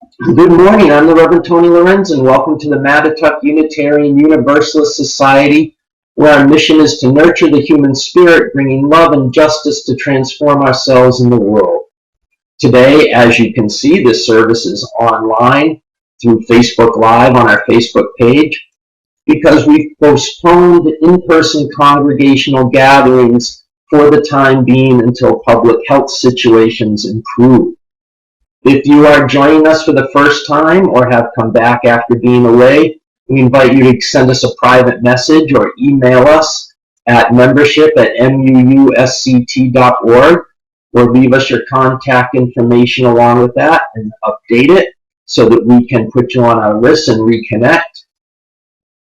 Good morning, I'm the Reverend Tony Lorenzen. Welcome to the Mattatuck Unitarian Universalist Society, where our mission is to nurture the human spirit, bringing love and justice to transform ourselves in the world. Today, as you can see, this service is online through Facebook Live on our Facebook page because we've postponed in-person congregational gatherings for the time being until public health situations improve. If you are joining us for the first time or have come back after being away, we invite you to send us a private message or email us at membership@muusct.org or leave us your contact information along with that and update it so that we can put you on our list and reconnect.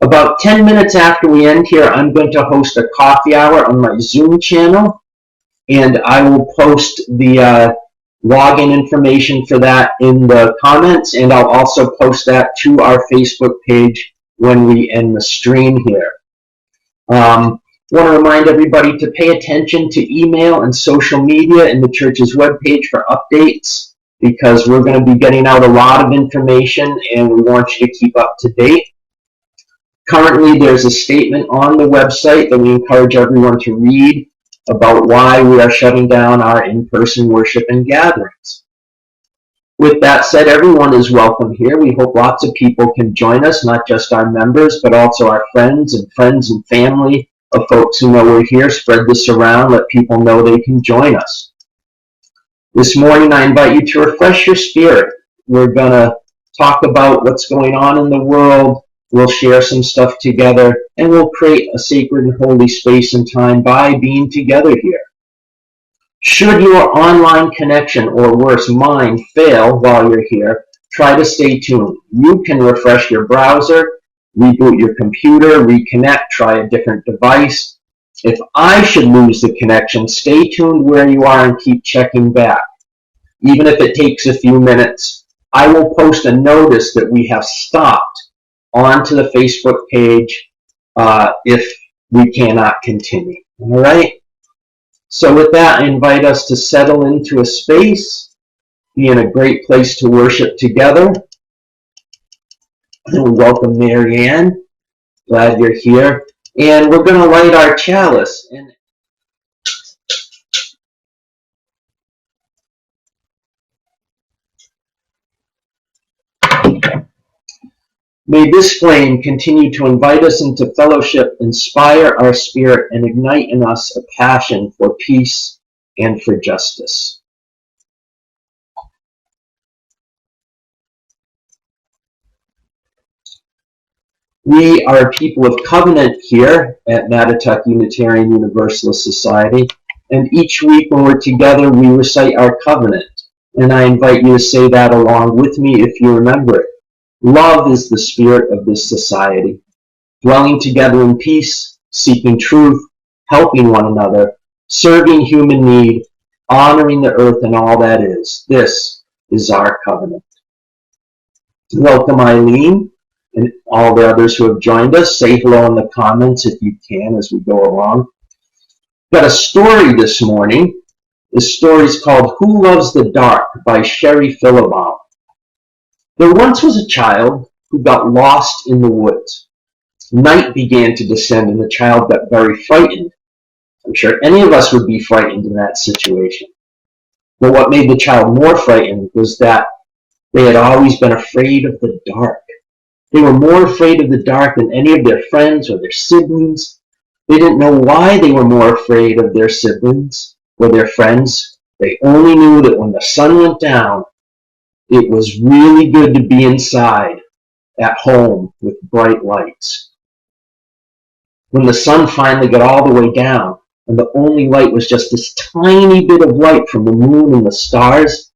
About 10 minutes after we end here, I'm going to host a coffee hour on my Zoom channel, and I will post the login information for that in the comments, and I'll also post that to our Facebook page when we end the stream here. Want to remind everybody to pay attention to email and social media in the church's webpage for updates, because we're going to be getting out a lot of information and we want you to keep up to date. Currently, there's a statement on the website that we encourage everyone to read about why we are shutting down our in-person worship and gatherings. With that said, everyone is welcome here. We hope lots of people can join us, not just our members, but also our friends and family of folks who know we're here. Spread this around, let people know they can join us. This morning, I invite you to refresh your spirit. We're going to talk about what's going on in the world. We'll share some stuff together, and we'll create a sacred and holy space and time by being together here. Should your online connection, or worse, mine, fail while you're here, try to stay tuned. You can refresh your browser, reboot your computer, reconnect, try a different device. If I should lose the connection, stay tuned where you are and keep checking back. Even if it takes a few minutes, I will post a notice that we have stopped onto the Facebook page if we cannot continue. All right? So with that, I invite us to settle into a space, be in a great place to worship together. And welcome Mary Ann. Glad you're here. And we're going to light our chalice. And may this flame continue to invite us into fellowship, inspire our spirit, and ignite in us a passion for peace and for justice. We are a people of covenant here at Mattatuck Unitarian Universalist Society, and each week when we're together, we recite our covenant. And I invite you to say that along with me if you remember it. Love is the spirit of this society, dwelling together in peace, seeking truth, helping one another, serving human need, honoring the earth and all that is. This is our covenant. Welcome, Eileen, and all the others who have joined us. Say hello in the comments if you can as we go along. Got a story this morning. This story is called Who Loves the Dark by Sherry Philibom. There once was a child who got lost in the woods. Night began to descend and the child got very frightened. I'm sure any of us would be frightened in that situation. But what made the child more frightened was that they had always been afraid of the dark. They were more afraid of the dark than any of their friends or their siblings. They didn't know why they were more afraid of their siblings or their friends. They only knew that when the sun went down, it was really good to be inside, at home, with bright lights. When the sun finally got all the way down, and the only light was just this tiny bit of light from the moon and the stars,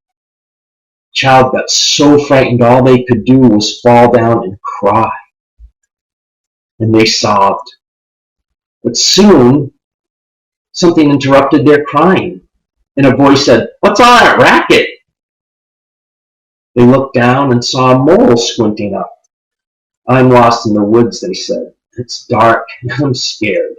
the child got so frightened all they could do was fall down and cry. And they sobbed. But soon, something interrupted their crying, and a voice said, "What's all that racket?" They looked down and saw a mole squinting up. "I'm lost in the woods," they said. "It's dark and I'm scared."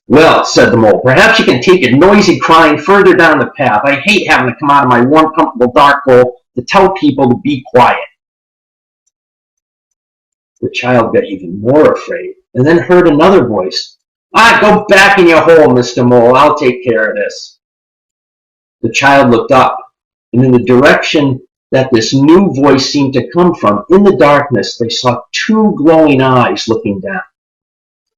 "Well," said the mole, "perhaps you can take your noisy crying further down the path. I hate having to come out of my warm, comfortable dark hole to tell people to be quiet. The child got even more afraid and then heard another voice. Go back in your hole, Mr. Mole. I'll take care of this. The child looked up, and in the direction that this new voice seemed to come from, in the darkness, they saw two glowing eyes looking down.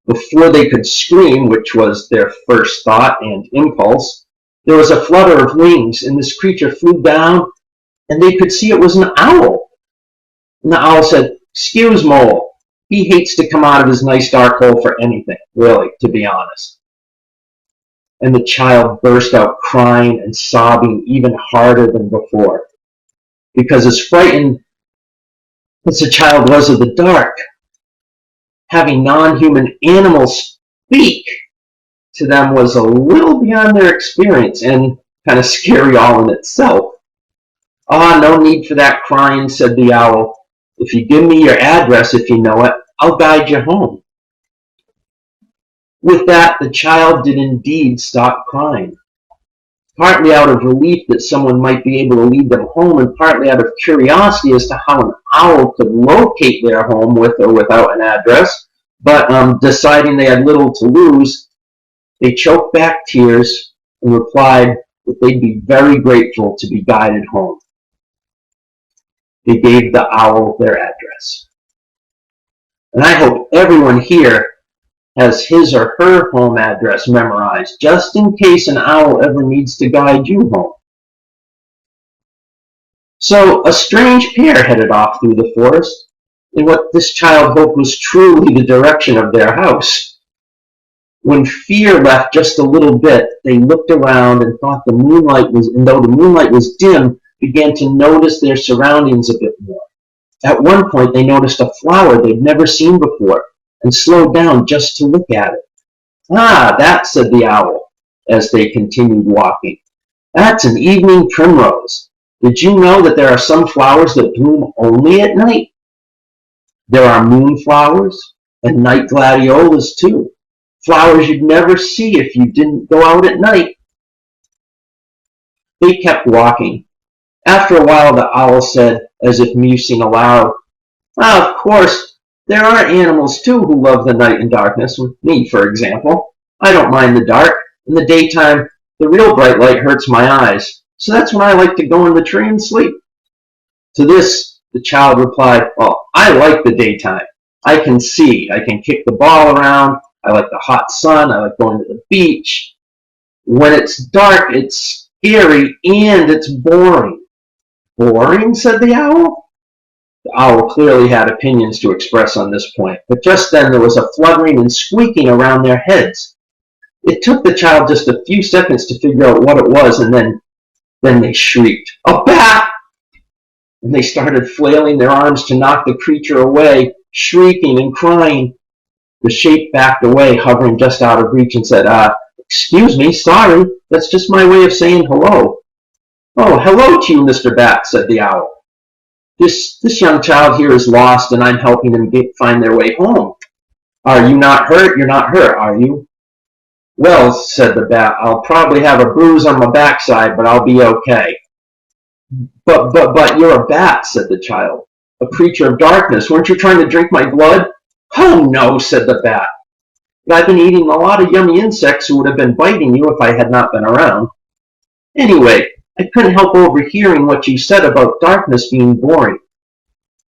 Before they could scream, which was their first thought and impulse, there was a flutter of wings, and this creature flew down, and they could see it was an owl. And the owl said, "Excuse Mole. He hates to come out of his nice dark hole for anything, really, to be honest." And the child burst out crying and sobbing even harder than before, because as frightened as the child was of the dark, having non-human animals speak to them was a little beyond their experience and kind of scary all in itself. No need for that crying," said the owl. "If you give me your address, if you know it, I'll guide you home." With that, the child did indeed stop crying, partly out of relief that someone might be able to lead them home, and partly out of curiosity as to how an owl could locate their home with or without an address. But deciding they had little to lose, they choked back tears and replied that they'd be very grateful to be guided home. They gave the owl their address. And I hope everyone here has his or her home address memorized, just in case an owl ever needs to guide you home. So a strange pair headed off through the forest in what this child hoped was truly the direction of their house. When fear left just a little bit, they looked around and thought though the moonlight was dim, began to notice their surroundings a bit more. At one point, they noticed a flower they'd never seen before and slowed down just to look at it. That," said the owl as they continued walking. "That's an evening primrose. Did you know that there are some flowers that bloom only at night? There are moonflowers and night gladiolas too, flowers you'd never see if you didn't go out at night." They kept walking. After a while, the owl said, as if musing aloud, "Of course, there are animals too who love the night and darkness. Me, for example. I don't mind the dark. In the daytime, the real bright light hurts my eyes, so that's when I like to go in the tree and sleep." To this, the child replied, "Well, I like the daytime. I can see. I can kick the ball around. I like the hot sun. I like going to the beach. When it's dark, it's scary and it's boring." "Boring?" said the owl. The owl clearly had opinions to express on this point, but just then there was a fluttering and squeaking around their heads. It took the child just a few seconds to figure out what it was, and then they shrieked, "A bat!" And they started flailing their arms to knock the creature away, shrieking and crying. The shape backed away, hovering just out of reach, and said, "Excuse me, sorry, that's just my way of saying hello." "Oh, hello to you, Mr. Bat," said the owl. This young child here is lost, and I'm helping them find their way home. Are you not hurt? You're not hurt, are you?" "Well," said the bat, "I'll probably have a bruise on my backside, but I'll be okay." But you're a bat," said the child. "A creature of darkness. Weren't you trying to drink my blood?" "Oh, no," said the bat. "But I've been eating a lot of yummy insects who would have been biting you if I had not been around. Anyway, I couldn't help overhearing what you said about darkness being boring.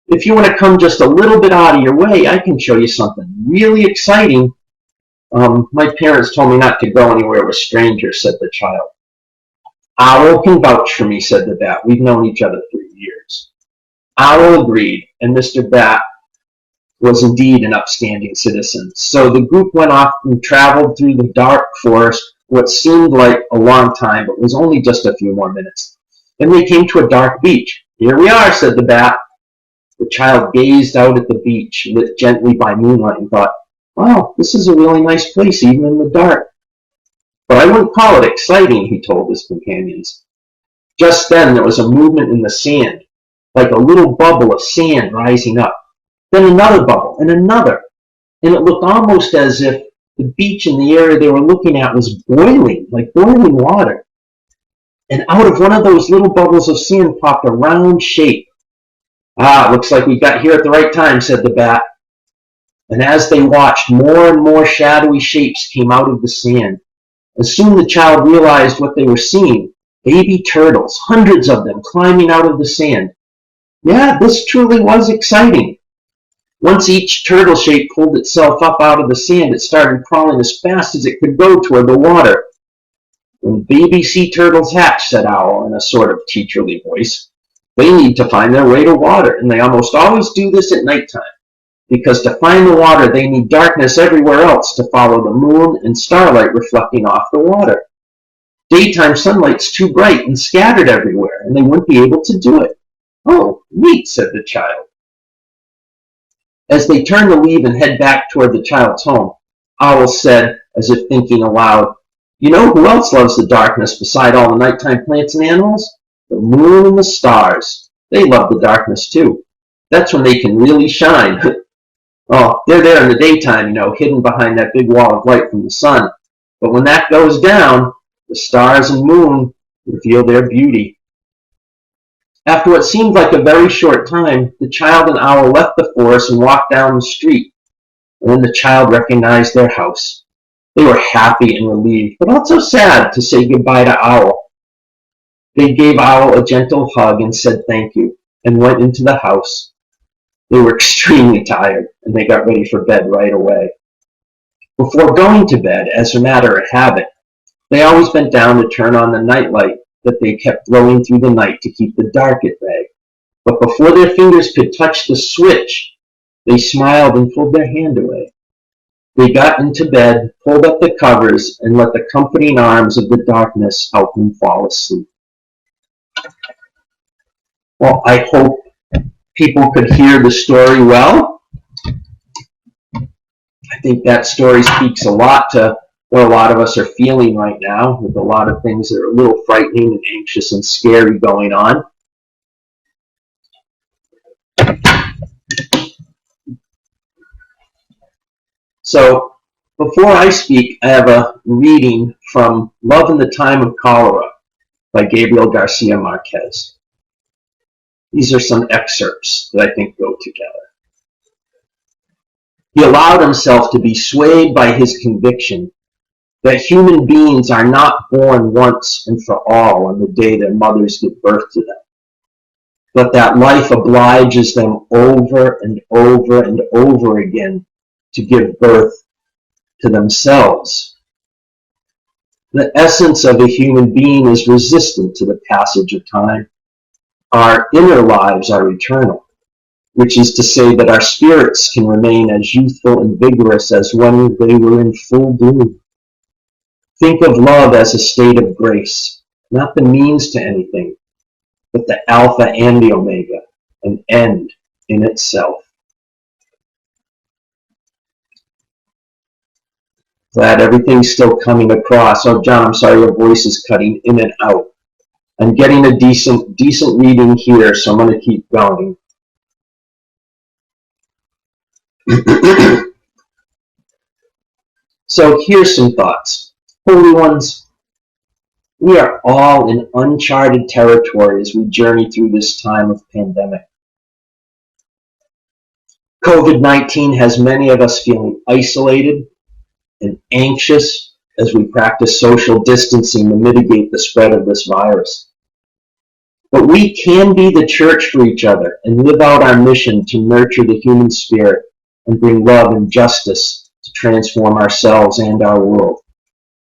If you want to come just a little bit out of your way, I can show you something really exciting." My parents told me not to go anywhere with strangers," said the child. "Owl can vouch for me," said the bat. "We've known each other for years." Owl agreed, and Mr. Bat was indeed an upstanding citizen. So the group went off and traveled through the dark forest what seemed like a long time, but was only just a few more minutes. Then they came to a dark beach. "Here we are," said the bat. The child gazed out at the beach, lit gently by moonlight, and thought, "Wow, this is a really nice place, even in the dark." "But I wouldn't call it exciting," he told his companions. Just then there was a movement in the sand, like a little bubble of sand rising up. Then another bubble, and another, and it looked almost as if the beach in the area they were looking at was boiling, like boiling water. And out of one of those little bubbles of sand popped a round shape. "Ah, looks like we got here at the right time," said the bat. And as they watched, more and more shadowy shapes came out of the sand. And soon the child realized what they were seeing. Baby turtles, hundreds of them, climbing out of the sand. Yeah, this truly was exciting. Once each turtle shape pulled itself up out of the sand, it started crawling as fast as it could go toward the water. "When baby sea turtles hatch," said Owl in a sort of teacherly voice, "they need to find their way to water, and they almost always do this at nighttime. Because to find the water, they need darkness everywhere else to follow the moon and starlight reflecting off the water. Daytime sunlight's too bright and scattered everywhere, and they wouldn't be able to do it." "Oh, neat," said the child. As they turned to leave and head back toward the child's home, Owl said, as if thinking aloud, "You know who else loves the darkness beside all the nighttime plants and animals? The moon and the stars. They love the darkness too. That's when they can really shine." "Oh, they're there in the daytime, hidden behind that big wall of light from the sun. But when that goes down, the stars and moon reveal their beauty." After what seemed like a very short time, the child and Owl left the forest and walked down the street. And then the child recognized their house. They were happy and relieved, but also sad to say goodbye to Owl. They gave Owl a gentle hug and said thank you, and went into the house. They were extremely tired, and they got ready for bed right away. Before going to bed, as a matter of habit, they always bent down to turn on the nightlight that they kept glowing through the night to keep the dark at bay. But before their fingers could touch the switch, they smiled and pulled their hand away. They got into bed, pulled up the covers, and let the comforting arms of the darkness help them fall asleep. Well, I hope people could hear the story well. I think that story speaks a lot to what a lot of us are feeling right now, with a lot of things that are a little frightening and anxious and scary going on. So, before I speak, I have a reading from Love in the Time of Cholera by Gabriel Garcia Marquez. These are some excerpts that I think go together. He allowed himself to be swayed by his conviction that human beings are not born once and for all on the day their mothers give birth to them, but that life obliges them over and over and over again to give birth to themselves. The essence of a human being is resistant to the passage of time. Our inner lives are eternal, which is to say that our spirits can remain as youthful and vigorous as when they were in full bloom. Think of love as a state of grace, not the means to anything, but the Alpha and the Omega, an end in itself. Glad everything's still coming across. Oh, John, I'm sorry, your voice is cutting in and out. I'm getting a decent reading here, so I'm going to keep going. So here's some thoughts. Holy ones, we are all in uncharted territory as we journey through this time of pandemic. COVID-19 has many of us feeling isolated and anxious as we practice social distancing to mitigate the spread of this virus. But we can be the church for each other and live out our mission to nurture the human spirit and bring love and justice to transform ourselves and our world.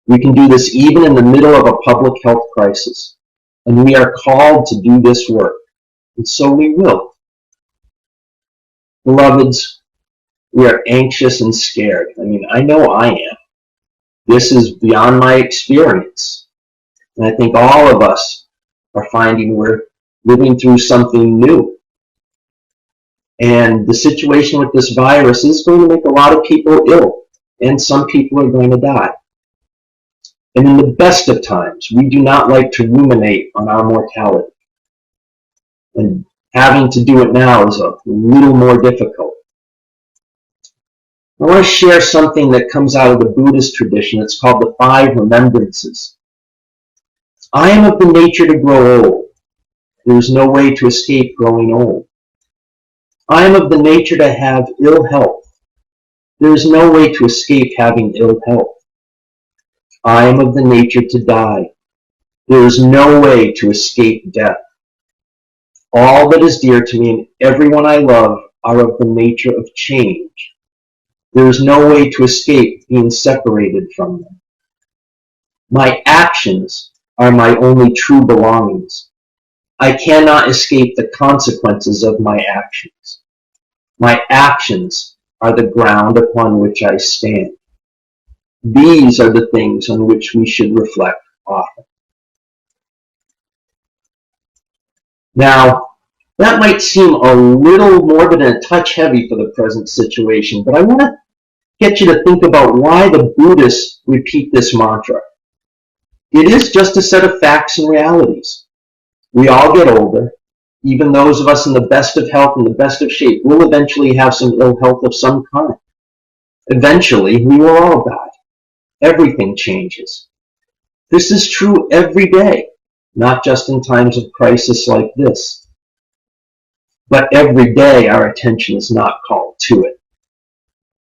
We can do this even in the middle of a public health crisis, and we are called to do this work, and so we will. Beloveds, we are anxious and scared. I know I am. This is beyond my experience, and I think all of us are finding we're living through something new. And the situation with this virus is going to make a lot of people ill, and some people are going to die. And in the best of times, we do not like to ruminate on our mortality. And having to do it now is a little more difficult. I want to share something that comes out of the Buddhist tradition. It's called the 5 Remembrances. I am of the nature to grow old. There is no way to escape growing old. I am of the nature to have ill health. There is no way to escape having ill health. I am of the nature to die. There is no way to escape death. All that is dear to me and everyone I love are of the nature of change. There is no way to escape being separated from them. My actions are my only true belongings. I cannot escape the consequences of my actions. My actions are the ground upon which I stand. These are the things on which we should reflect often. Now, that might seem a little morbid and a touch heavy for the present situation, but I want to get you to think about why the Buddhists repeat this mantra. It is just a set of facts and realities. We all get older. Even those of us in the best of health and the best of shape will eventually have some ill health of some kind. Eventually, we will all die. Everything changes. This is true every day, not just in times of crisis like this. But every day our attention is not called to it,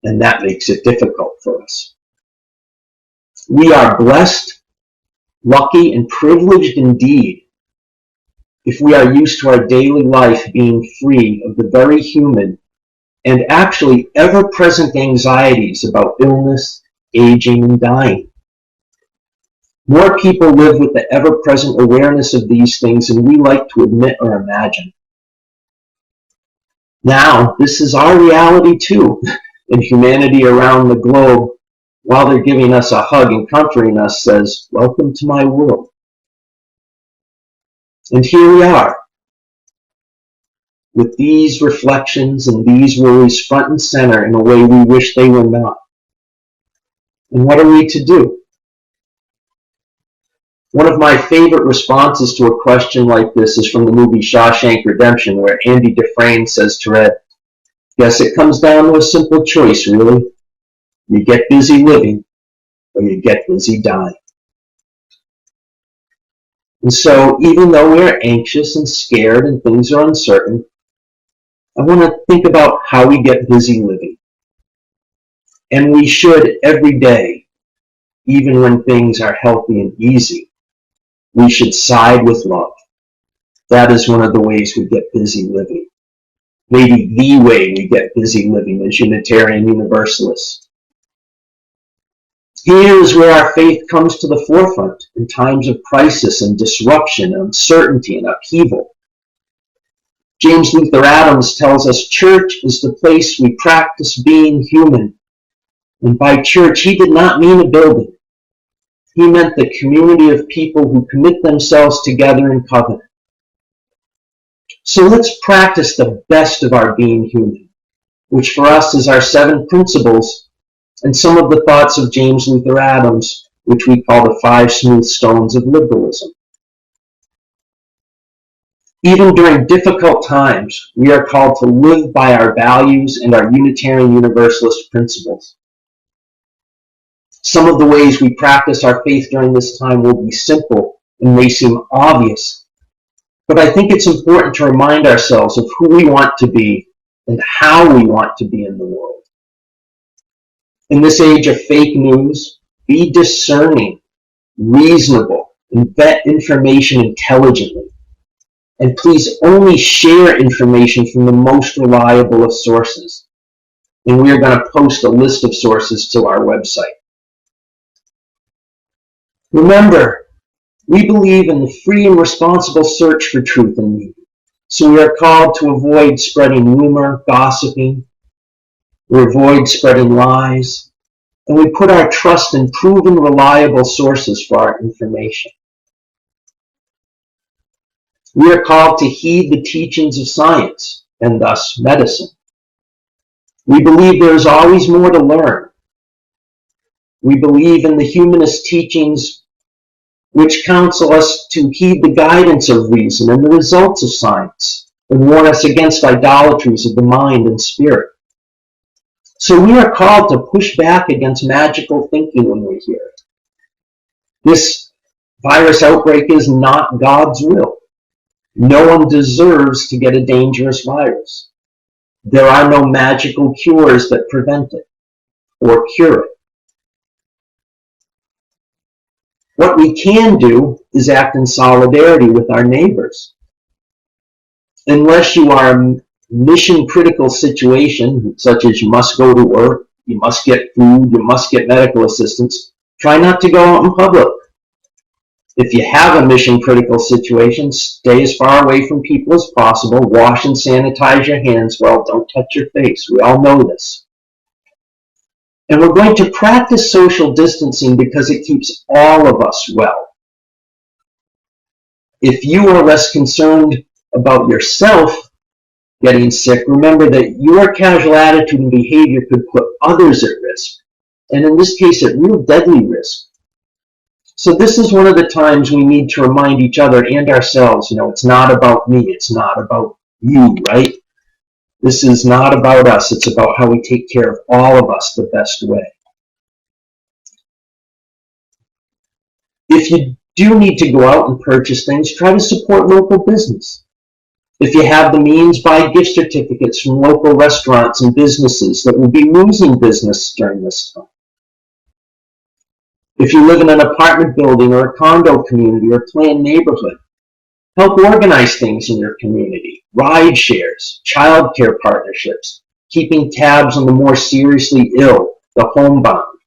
and that makes it difficult for us. We are blessed, lucky, and privileged indeed if we are used to our daily life being free of the very human and actually ever-present anxieties about illness, aging, and dying. More people live with the ever-present awareness of these things than we like to admit or imagine. Now, this is our reality too, and humanity around the globe, while they're giving us a hug and comforting us, says, "Welcome to my world." And here we are, with these reflections and these worries front and center in a way we wish they were not. And what are we to do? One of my favorite responses to a question like this is from the movie Shawshank Redemption, where Andy Dufresne says to Red, "Guess it comes down to a simple choice, really. You get busy living, or you get busy dying." And so, even though we're anxious and scared and things are uncertain, I want to think about how we get busy living. And we should every day, even when things are healthy and easy. We should side with love. That is one of the ways we get busy living. Maybe the way we get busy living as Unitarian Universalists. Here is where our faith comes to the forefront in times of crisis and disruption, uncertainty and upheaval. James Luther Adams tells us church is the place we practice being human. And by church, he did not mean a building. He meant the community of people who commit themselves together in covenant. So let's practice the best of our being human, which for us is our 7 principles and some of the thoughts of James Luther Adams, which we call the 5 smooth stones of liberalism. Even during difficult times, we are called to live by our values and our Unitarian Universalist principles. Some of the ways we practice our faith during this time will be simple and may seem obvious, but I think it's important to remind ourselves of who we want to be and how we want to be in the world. In this age of fake news, be discerning, reasonable, and vet information intelligently. And please only share information from the most reliable of sources. And we are going to post a list of sources to our website. Remember, we believe in the free and responsible search for truth and meaning. So we are called to avoid spreading rumor, gossiping. We avoid spreading lies. And we put our trust in proven, reliable sources for our information. We are called to heed the teachings of science, and thus medicine. We believe there is always more to learn. We believe in the humanist teachings which counsel us to heed the guidance of reason and the results of science, and warn us against idolatries of the mind and spirit. So we are called to push back against magical thinking when we hear it. This Virus outbreak is not God's will. No one deserves to get a dangerous virus. There are no magical cures that prevent it or cure it. What we can do is act in solidarity with our neighbors. Unless you are a mission-critical situation, such as you must go to work, you must get food, you must get medical assistance, try not to go out in public. If you have a mission-critical situation, stay as far away from people as possible. Wash and sanitize your hands well. Don't touch your face. We all know this. And we're going to practice social distancing because it keeps all of us well. If you are less concerned about yourself getting sick, remember that your casual attitude and behavior could put others at risk, and in this case, at real deadly risk. So this is one of the times we need to remind each other and ourselves, it's not about me, it's not about you, right? This is not about us, it's about how we take care of all of us the best way. If you do need to go out and purchase things, try to support local business. If you have the means, buy gift certificates from local restaurants and businesses that will be losing business during this time. If you live in an apartment building or a condo community or planned neighborhood, help organize things in your community, ride shares, child care partnerships, keeping tabs on the more seriously ill, the homebound.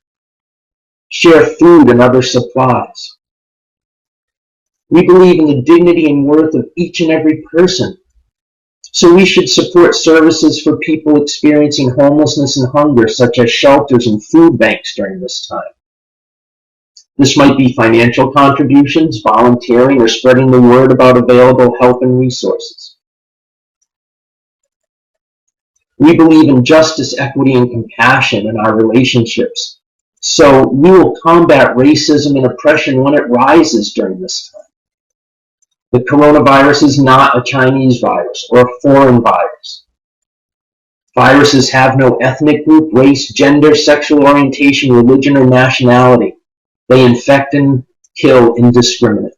Share food and other supplies. We believe in the dignity and worth of each and every person, so we should support services for people experiencing homelessness and hunger, such as shelters and food banks during this time. This might be financial contributions, volunteering, or spreading the word about available help and resources. We believe in justice, equity, and compassion in our relationships, so we will combat racism and oppression when it rises during this time. The coronavirus is not a Chinese virus or a foreign virus. Viruses have no ethnic group, race, gender, sexual orientation, religion, or nationality. They infect and kill indiscriminately.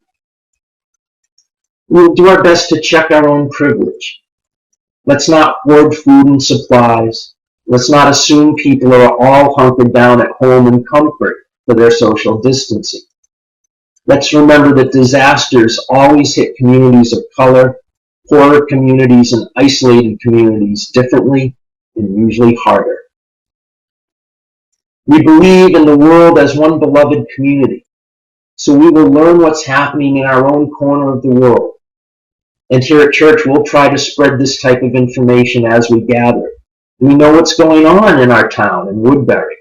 We'll do our best to check our own privilege. Let's not hoard food and supplies. Let's not assume people are all hunkered down at home in comfort for their social distancing. Let's remember that disasters always hit communities of color, poorer communities, and isolated communities differently and usually harder. We believe in the world as one beloved community, so we will learn what's happening in our own corner of the world. And here at church, we'll try to spread this type of information as we gather. We know what's going on in our town in Woodbury,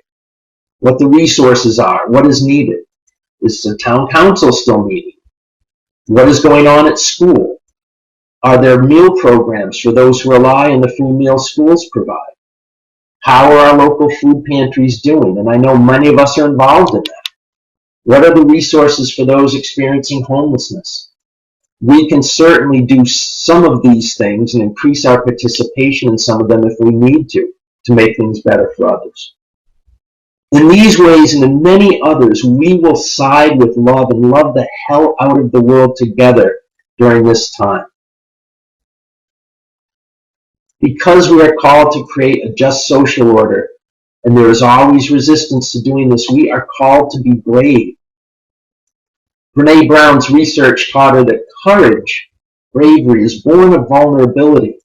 what the resources are, what is needed. Is the town council still meeting? What is going on at school? Are there meal programs for those who rely on the free meals schools provide? How are our local food pantries doing? And I know many of us are involved in that. What are the resources for those experiencing homelessness? We can certainly do some of these things and increase our participation in some of them if we need to make things better for others. In these ways and in many others, we will side with love and love the hell out of the world together during this time. Because we are called to create a just social order, and there is always resistance to doing this, we are called to be brave. Brene Brown's research taught her that courage, bravery, is born of vulnerability.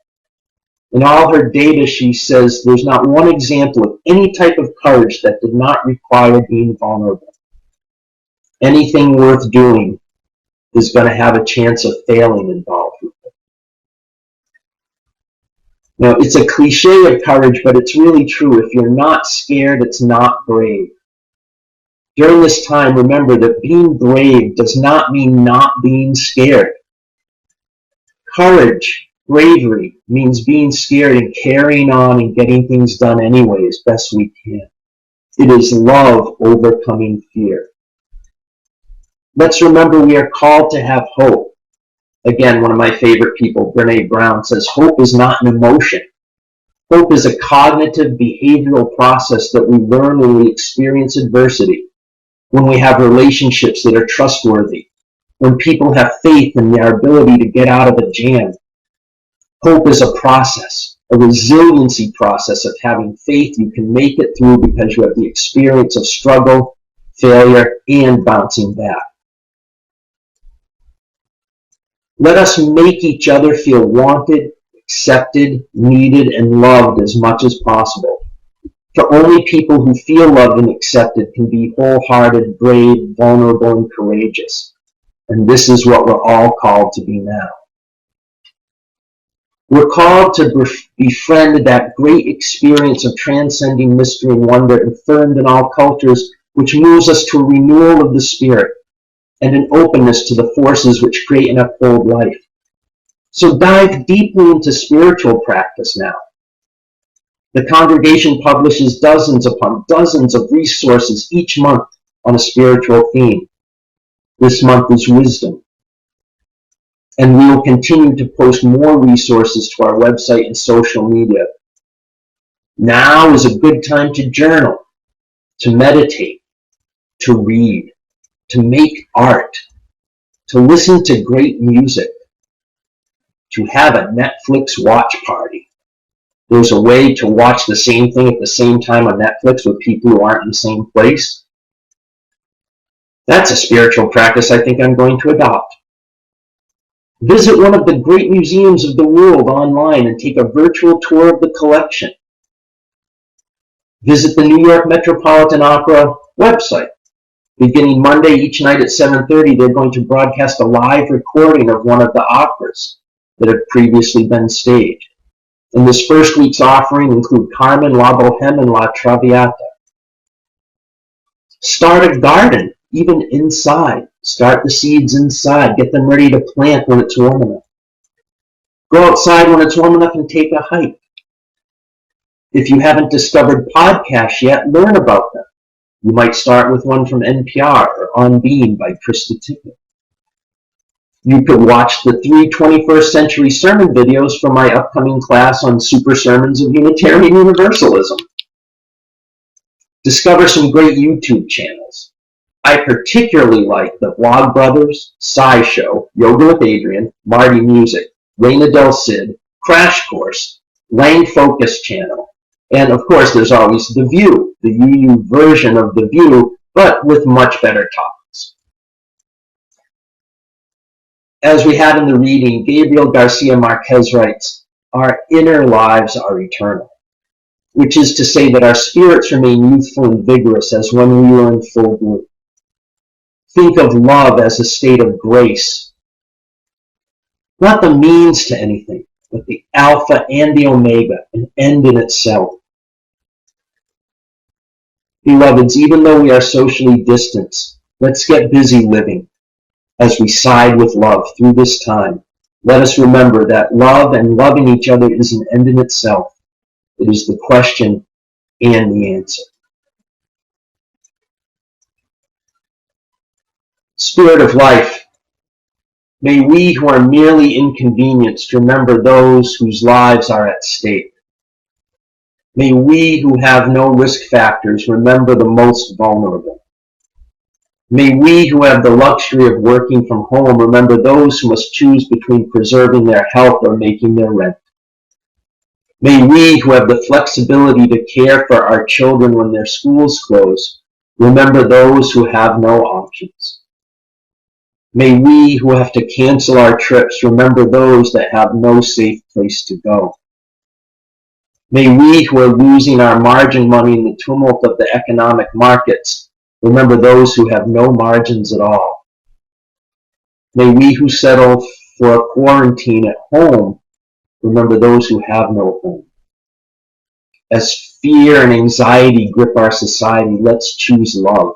In all her data, she says there's not one example of any type of courage that did not require being vulnerable. Anything worth doing is going to have a chance of failing involved with it. Now, it's a cliche of courage, but it's really true. If you're not scared, it's not brave. During this time, remember that being brave does not mean not being scared. Courage, bravery, means being scared and carrying on and getting things done anyway as best we can. It is love overcoming fear. Let's remember we are called to have hope. Again, one of my favorite people, Brene Brown, says hope is not an emotion. Hope is a cognitive behavioral process that we learn when we experience adversity, when we have relationships that are trustworthy, when people have faith in their ability to get out of a jam. Hope is a process, a resiliency process of having faith you can make it through because you have the experience of struggle, failure, and bouncing back. Let us make each other feel wanted, accepted, needed, and loved as much as possible. For only people who feel loved and accepted can be wholehearted, brave, vulnerable, and courageous. And this is what we're all called to be now. We're called to befriend that great experience of transcending mystery and wonder affirmed in all cultures, which moves us to a renewal of the spirit and an openness to the forces which create and uphold life. So dive deeply into spiritual practice now. The congregation publishes dozens upon dozens of resources each month on a spiritual theme. This month is wisdom. And we will continue to post more resources to our website and social media. Now is a good time to journal, to meditate, to read, to make art, to listen to great music, to have a Netflix watch party. There's a way to watch the same thing at the same time on Netflix with people who aren't in the same place. That's a spiritual practice I think I'm going to adopt. Visit one of the great museums of the world online and take a virtual tour of the collection. Visit the New York Metropolitan Opera website. Beginning Monday each night at 7:30, they're going to broadcast a live recording of one of the operas that have previously been staged. And this first week's offering include Carmen, La Boheme, and La Traviata. Start a garden, even inside. Start the seeds inside. Get them ready to plant when it's warm enough. Go outside when it's warm enough and take a hike. If you haven't discovered podcasts yet, learn about them. You might start with one from NPR or On Being by Krista Tippett. You could watch the 3 21st century sermon videos from my upcoming class on Super Sermons of Unitarian Universalism. Discover some great YouTube channels. I particularly like the Vlog Brothers, SciShow, Yoga with Adrian, Marty Music, Reina Del Cid, Crash Course, Lang Focus Channel, and of course there's always The View, the UU version of The View, but with much better topics. As we had in the reading, Gabriel Garcia Marquez writes, "Our inner lives are eternal," which is to say that our spirits remain youthful and vigorous as when we were in full bloom. Think of love as a state of grace, not the means to anything, but the alpha and the omega, an end in itself. Beloveds, even though we are socially distanced, let's get busy living as we side with love through this time. Let us remember that love and loving each other is an end in itself. It is the question and the answer. Spirit of life, may we who are merely inconvenienced remember those whose lives are at stake. May we who have no risk factors remember the most vulnerable. May we who have the luxury of working from home remember those who must choose between preserving their health or making their rent. May we who have the flexibility to care for our children when their schools close remember those who have no options. May we who have to cancel our trips remember those that have no safe place to go. May we who are losing our margin money in the tumult of the economic markets remember those who have no margins at all. May we who settle for a quarantine at home remember those who have no home. As fear and anxiety grip our society, let's choose love.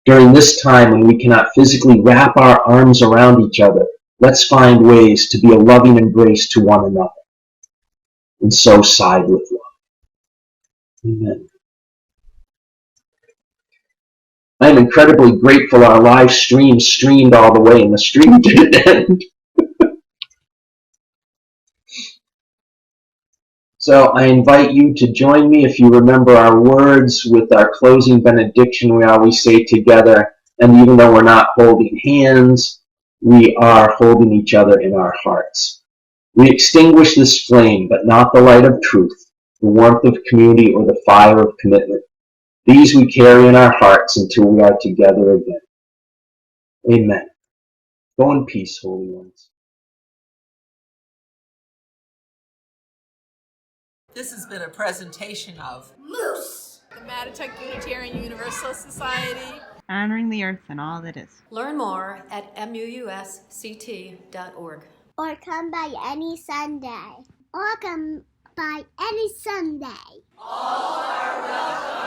During this time when we cannot physically wrap our arms around each other, let's find ways to be a loving embrace to one another, and so side with love. Amen. I am incredibly grateful our live stream streamed all the way and the stream didn't end. So I invite you to join me if you remember our words with our closing benediction we always say together. And even though we're not holding hands, we are holding each other in our hearts. We extinguish this flame, but not the light of truth, the warmth of community, or the fire of commitment. These we carry in our hearts until we are together again. Amen. Go in peace, holy ones. This has been a presentation of MUUS, the Mattituck Unitarian Universalist Society, honoring the earth and all that is. Learn more at MUUSCT.org. Or come by any Sunday. All are welcome.